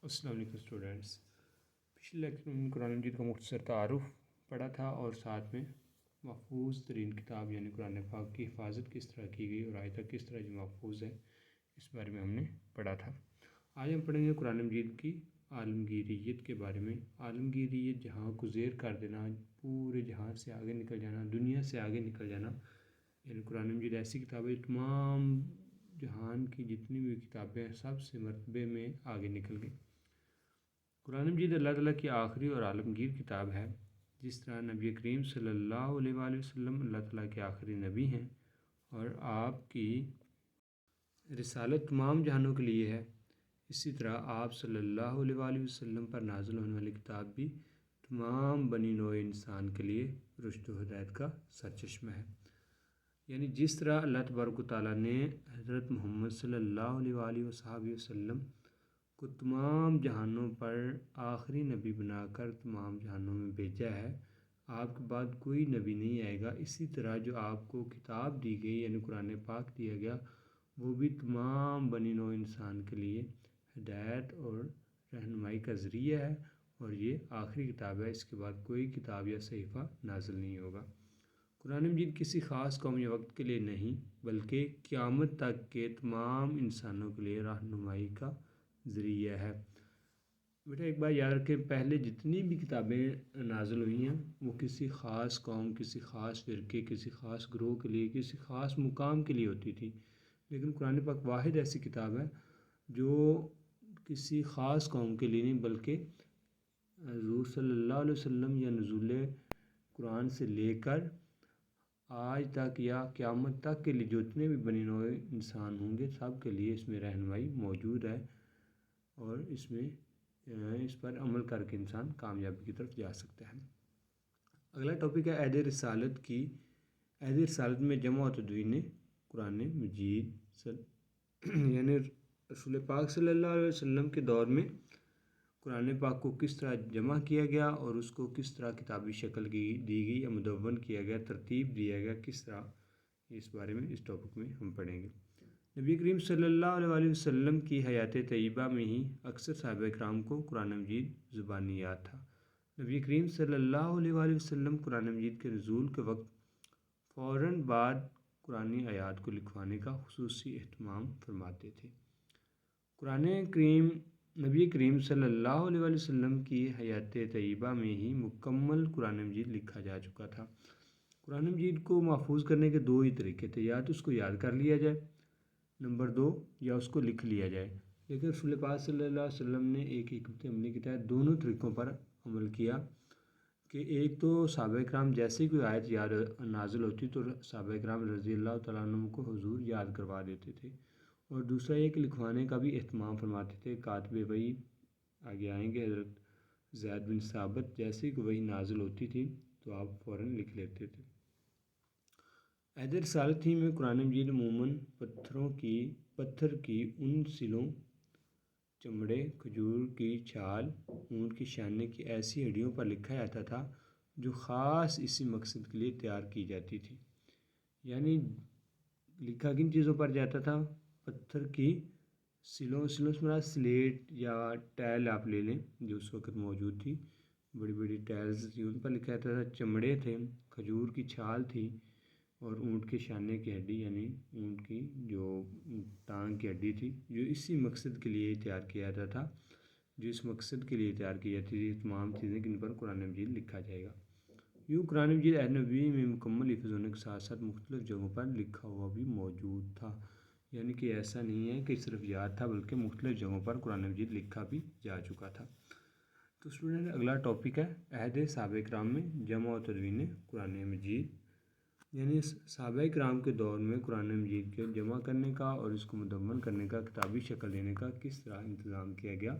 السلام علیکم اسٹوڈینٹس۔ پچھلے لیکچر میں قرآن مجید کا مختصر تعارف پڑھا تھا اور ساتھ میں محفوظ ترین کتاب یعنی قرآن پاک کی حفاظت کس طرح کی گئی اور آج تک کس طرح جو محفوظ ہے اس بارے میں ہم نے پڑھا تھا۔ آج ہم پڑھیں گے قرآن مجید کی عالمگیریت کے بارے میں۔ عالمگیریت جہاں کو زیر کر دینا، پورے جہاں سے آگے نکل جانا، دنیا سے آگے نکل جانا، یعنی قرآن مجید ایسی کتاب ہے تمام جہان کی جتنی بھی کتابیں ہیں سب سے مرتبے میں آگے نکل گئی۔ قرآن مجید اللہ تعالیٰ کی آخری اور عالمگیر کتاب ہے۔ جس طرح نبی کریم صلی اللہ علیہ وآلہ وسلم اللہ تعالیٰ کے آخری نبی ہیں اور آپ کی رسالت تمام جہانوں کے لیے ہے، اسی طرح آپ صلی اللہ علیہ وآلہ وسلم پر نازل ہونے والی کتاب بھی تمام بنی نوع انسان کے لیے رشد و ہدایت کا سرچشمہ ہے۔ یعنی جس طرح اللہ تبارک و تعالیٰ نے حضرت محمد صلی اللہ علیہ وآلہ وسلم کو تمام جہانوں پر آخری نبی بنا کر تمام جہانوں میں بھیجا ہے، آپ کے بعد کوئی نبی نہیں آئے گا، اسی طرح جو آپ کو کتاب دی گئی یعنی قرآن پاک دیا گیا وہ بھی تمام بنی نوع انسان کے لیے ہدایت اور رہنمائی کا ذریعہ ہے، اور یہ آخری کتاب ہے، اس کے بعد کوئی کتاب یا صحیفہ نازل نہیں ہوگا۔ قرآن مجید کسی خاص قوم یا وقت کے لیے نہیں بلکہ قیامت تک کے تمام انسانوں کے لیے رہنمائی کا ذریعہ ہے۔ بیٹا ایک بات یاد رکھیں، پہلے جتنی بھی کتابیں نازل ہوئی ہیں وہ کسی خاص قوم، کسی خاص فرقے، کسی خاص گروہ کے لیے، کسی خاص مقام کے لیے ہوتی تھی، لیکن قرآن پاک واحد ایسی کتاب ہے جو کسی خاص قوم کے لیے نہیں بلکہ حضور صلی اللہ علیہ وسلم یا نزول قرآن سے لے کر آج تک یا قیامت تک کے لیے جتنے بھی بنی نوع انسان ہوں گے سب کے لیے اس میں رہنمائی موجود ہے، اور اس پر عمل کر کے انسان کامیابی کی طرف جا سکتا ہے۔ اگلا ٹاپک ہے عہد رسالت کی۔ عہد رسالت میں جمع و تدوین قرآن مجید یعنی رسول پاک صلی اللہ علیہ وسلم کے دور میں قرآن پاک کو کس طرح جمع کیا گیا اور اس کو کس طرح کتابی شکل دی گئی یا مدون کیا گیا، ترتیب دیا گیا کس طرح، اس بارے میں اس ٹاپک میں ہم پڑھیں گے۔ نبی کریم صلی اللہ علیہ وآلہ وسلم کی حیات طیبہ میں ہی اکثر صحابہ کرام کو قرآن مجید زبانی یاد تھا۔ نبی کریم صلی اللہ علیہ وآلہ وسلم قرآن مجید کے نزول کے وقت فوراً بعد قرآنی آیات کو لکھوانے کا خصوصی اہتمام فرماتے تھے۔ نبی کریم صلی اللہ علیہ وآلہ وسلم کی حیات طیبہ میں ہی مکمل قرآن مجید لکھا جا چکا تھا۔ قرآن مجید کو محفوظ کرنے کے دو ہی طریقے تھے، یا تو اس کو یاد کر لیا جائے، نمبر 2 یا اس کو لکھ لیا جائے، لیکن رسول پاک صلی اللہ علیہ وسلم نے ایک حکمت عملی کے تحت دونوں طریقوں پر عمل کیا کہ ایک تو صحابہ کرام جیسے کوئی آیت یاد نازل ہوتی تو صحابہ کرام رضی اللہ تعالیٰ عنہ کو حضور یاد کروا دیتے تھے، اور دوسرا ایک لکھوانے کا بھی اہتمام فرماتے تھے۔ کاتب وحی آگے آئیں گے حضرت زید بن ثابت، جیسے کہ وحی نازل ہوتی تھی تو آپ فوراً لکھ لیتے تھے۔ عہد رسالت ہی میں قرآن مجید عموماً پتھر کی ان سلوں، چمڑے، کھجور کی چھال، اونٹ کی شانے کی ایسی ہڈیوں پر لکھا جاتا تھا جو خاص اسی مقصد کے لیے تیار کی جاتی تھی۔ یعنی لکھا کن چیزوں پر جاتا تھا؟ پتھر کی سلوں سے مراد سلیٹ یا ٹائل آپ لے لیں جو اس وقت موجود تھی، بڑی بڑی ٹائلز تھی، ان پر لکھا جاتا تھا۔ چمڑے تھے، کھجور کی چھال تھی، اور اونٹ کے شانے کی ہڈی یعنی اونٹ کی جو ٹانگ کی ہڈی تھی، جو اسی مقصد کے لیے تیار کیا جاتا تھا، جو اس مقصد کے لیے تیار کی جاتی تھی تمام چیزیں جن پر قرآن مجید لکھا جائے گا۔ یوں قرآن مجید عہد نبوی میں مکمل حفظ ہونے کے ساتھ ساتھ مختلف جگہوں پر لکھا ہوا بھی موجود تھا، یعنی کہ ایسا نہیں ہے کہ صرف یاد تھا بلکہ مختلف جگہوں پر قرآن مجید لکھا بھی جا چکا تھا۔ تو اسٹوڈنٹ اگلا ٹاپک ہے عہد صحابہ کرام میں جمع و تدوین قرآن مجید، یعنی صحابہ کرام کے دور میں قرآن مجید کے جمع کرنے کا اور اس کو مدون کرنے کا، کتابی شکل دینے کا کس طرح انتظام کیا گیا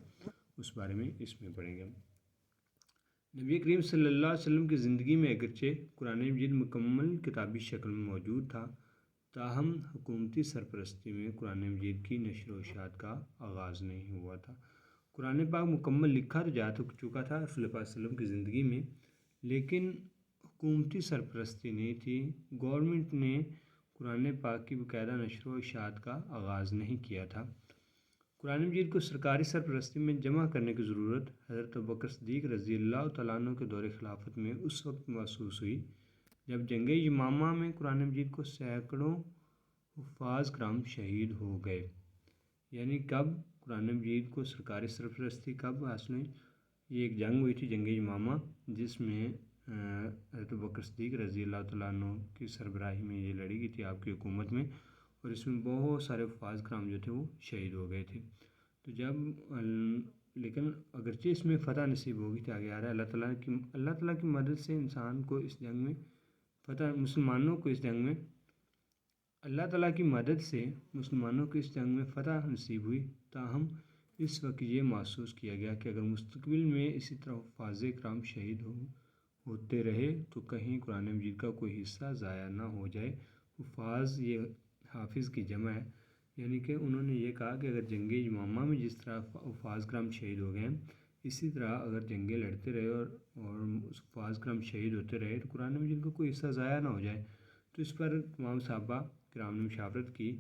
اس بارے میں اس میں پڑھیں گے۔ نبی کریم صلی اللہ علیہ وسلم کی زندگی میں اگرچہ قرآن مجید مکمل کتابی شکل میں موجود تھا، تاہم حکومتی سرپرستی میں قرآن مجید کی نشر و اشاعت کا آغاز نہیں ہوا تھا۔ قرآن پاک مکمل لکھا تو جا چکا تھا رسول پاک صلی اللہ علیہ وسلم کی زندگی میں، لیکن حکومتی سرپرستی نہیں تھی، گورنمنٹ نے قرآن پاک کی باقاعدہ نشر و اشاعت کا آغاز نہیں کیا تھا۔ قرآن مجید کو سرکاری سرپرستی میں جمع کرنے کی ضرورت حضرت ابوبکر صدیق رضی اللہ تعالیٰ عنہ کے دور خلافت میں اس وقت محسوس ہوئی جب جنگ یمامہ میں قرآن مجید کو سینکڑوں حفاظ کرام شہید ہو گئے۔ یعنی کب قرآن مجید کو سرکاری سرپرستی کب حاصل ہوئی؟ یہ ایک جنگ ہوئی تھی جنگ یمامہ، جس میں حضرت ابوبکر صدیق رضی اللہ تعالیٰ عنہ کی سربراہی میں یہ لڑی گئی تھی آپ کی حکومت میں، اور اس میں بہت سارے حفاظ کرام جو تھے وہ شہید ہو گئے تھے۔ تو جب لیکن اگرچہ اس میں فتح نصیب ہوگی تھی، آگے آ رہا ہے اللہ تعالیٰ کی مدد سے انسان کو اس جنگ میں فتح، مسلمانوں کو اس جنگ میں اللہ تعالیٰ کی مدد سے مسلمانوں کو اس جنگ میں فتح نصیب ہوئی۔ تاہم اس وقت یہ محسوس کیا گیا کہ اگر مستقبل میں اسی طرح حفاظ کرام شہید ہوتے رہے تو کہیں قرآن مجید کا کوئی حصہ ضائع نہ ہو جائے۔ حفاظ یہ حافظ کی جمع ہے، یعنی کہ انہوں نے یہ کہا کہ اگر جنگ یمامہ میں جس طرح حفاظ کرام شہید ہو گئے ہیں، اسی طرح اگر جنگیں لڑتے رہے اور حفاظ کرام شہید ہوتے رہے تو قرآن مجید کا کوئی حصہ ضائع نہ ہو جائے۔ تو اس پر تمام صحابہ کرام نے مشاورت کی،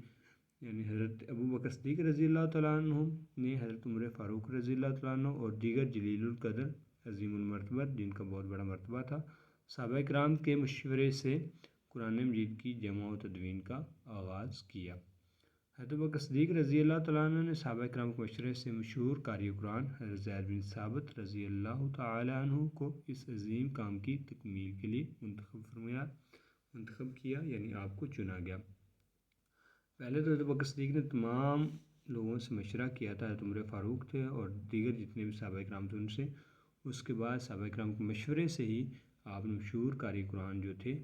یعنی حضرت ابوبکر صدیق رضی اللہ تعالیٰ عنہ نے حضرت عمر فاروق رضی اللہ تعالیٰ عنہ اور دیگر جلیل القدر عظیم المرتبت جن کا بہت بڑا مرتبہ تھا صحابہ کرام کے مشورے سے قرآن مجید کی جمع و تدوین کا آغاز کیا۔ حضرت ابوبکر صدیق رضی اللہ تعالیٰ عنہ نے صحابہ کرام کے مشورے سے مشہور قاری قرآن حضرت زید بن ثابت رضی اللہ تعالیٰ عنہ کو اس عظیم کام کی تکمیل کے لیے منتخب کیا، یعنی آپ کو چنا گیا۔ پہلے تو حضرت ابوبکر صدیق نے تمام لوگوں سے مشورہ کیا تھا، حضرت عمر فاروق تھے اور دیگر جتنے بھی صحابہ کرام تھے ان سے۔ اس کے بعد صحابہ کرام کے مشورے سے ہی آپ نے مشہور قاری قرآن جو تھے،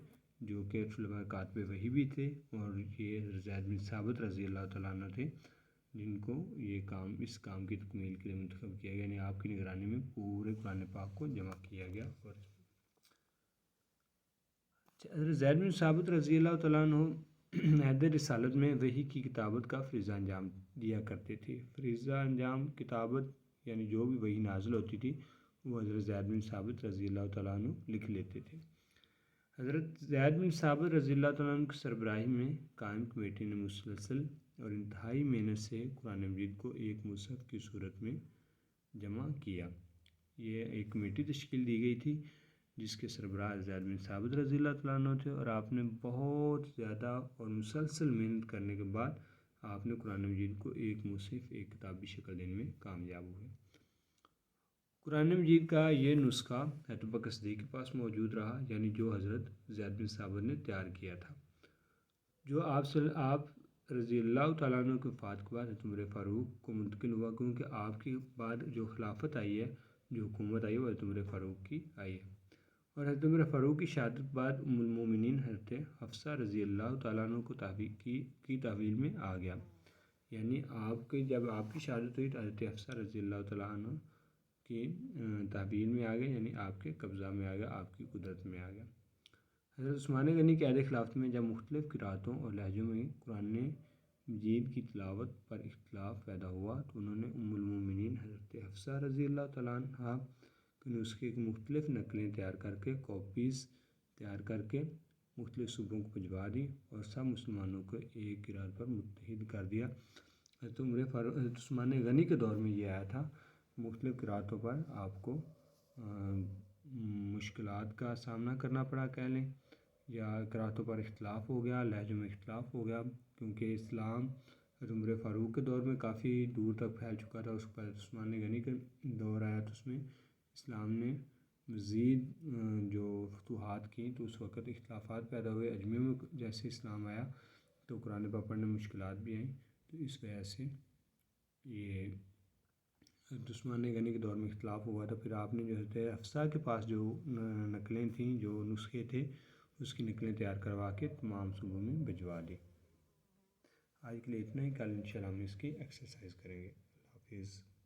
جو کہ علماء کاتب وحی بھی تھے، اور یہ حضرت زید بن ثابت رضی اللہ تعالیٰ عنہ تھے، جن کو اس کام کی تکمیل کے لیے منتخب کیا گیا، یعنی آپ کی نگرانی میں پورے قرآن پاک کو جمع کیا گیا۔ اور حضرت زید بن ثابت رضی اللہ تعالیٰ عنہ عہد رسالت میں وحی کی کتابت کا فریضہ انجام دیا کرتے تھے۔ فریضہ انجام کتابت یعنی جو بھی وحی نازل ہوتی تھی وہ حضرت زید بن ثابت رضی اللہ تعالیٰ عنہ لکھ لیتے تھے۔ حضرت زید بن ثابت رضی اللہ تعالیٰ عنہ کی سربراہی میں قائم کمیٹی نے مسلسل اور انتہائی محنت سے قرآن مجید کو ایک مصحف کی صورت میں جمع کیا۔ یہ ایک کمیٹی تشکیل دی گئی تھی جس کے سربراہ زید بن ثابت رضی اللہ تعالیٰ عنہ تھے، اور آپ نے بہت زیادہ اور مسلسل محنت کرنے کے بعد آپ نے قرآن مجید کو ایک مصحف، ایک کتابی شکل دینے میں کامیاب ہوئے۔ قرآن مجید کا یہ نسخہ حضرت ابوبکر صدیق کے پاس موجود رہا، یعنی جو حضرت زید بن ثابت نے تیار کیا تھا، جو آپ رضی اللہ تعالیٰ عنہ کے وفات کے بعد حضرت عمر فاروق کو منتقل ہوا، کیونکہ آپ کے بعد جو خلافت آئی ہے، جو حکومت آئی ہے، وہ حضرت عمر فاروق کی آئی ہے۔ اور حضرت عمر فاروق کی شہادت بعد ام المومنین حضرت حفصہ رضی اللہ تعالیٰ عنہ کو کی تحویل میں آ گیا، یعنی جب آپ کی شہادت ہوئی تو حضرت حفصہ رضی اللہ تعالیٰ عنہ کی تحویل میں آ گیا، یعنی آپ کے قبضہ میں آ گیا، آپ کی قدرت میں آ گیا۔ حضرت عثمان غنی کے عہد خلافت میں جب مختلف قرأتوں اور لہجوں میں قرآن مجید کی تلاوت پر اختلاف پیدا ہوا تو انہوں نے ام المومنین حضرت حفصہ رضی اللہ تعالیٰ عنہ کے نسخے کی مختلف نقلیں تیار کر کے کاپیز تیار کر کے مختلف صوبوں کو بھجوا دی اور سب مسلمانوں کو ایک قرأت پر متحد کر دیا۔ حضرت عثمان غنی کے دور میں یہ آیا تھا، مختلف قرأتوں پر آپ کو مشکلات کا سامنا کرنا پڑا کہہ لیں، یا قرأتوں پر اختلاف ہو گیا، لہجوں میں اختلاف ہو گیا، کیونکہ اسلام حضرت عمر فاروق کے دور میں کافی دور تک پھیل چکا تھا۔ اس کے بعد عثمان غنی کا دور آیا تو اس میں اسلام نے مزید جو فتوحات کی تو اس وقت اختلافات پیدا ہوئے۔ اجمیوں میں جیسے اسلام آیا تو قرآن پاک پڑھنے میں مشکلات بھی آئیں، تو اس وجہ سے یہ عثمان غنی کے دور میں اختلاف ہوا تھا۔ پھر آپ نے جو حضرت حفصہ کے پاس جو نقلیں تھیں، جو نسخے تھے، اس کی نقلیں تیار کروا کے تمام صوبوں میں بھجوا دی۔ آج کے لیے اتنا ہی، کل انشاءاللہ ہم اس کی ایکسرسائز کریں گے۔ اللہ حافظ۔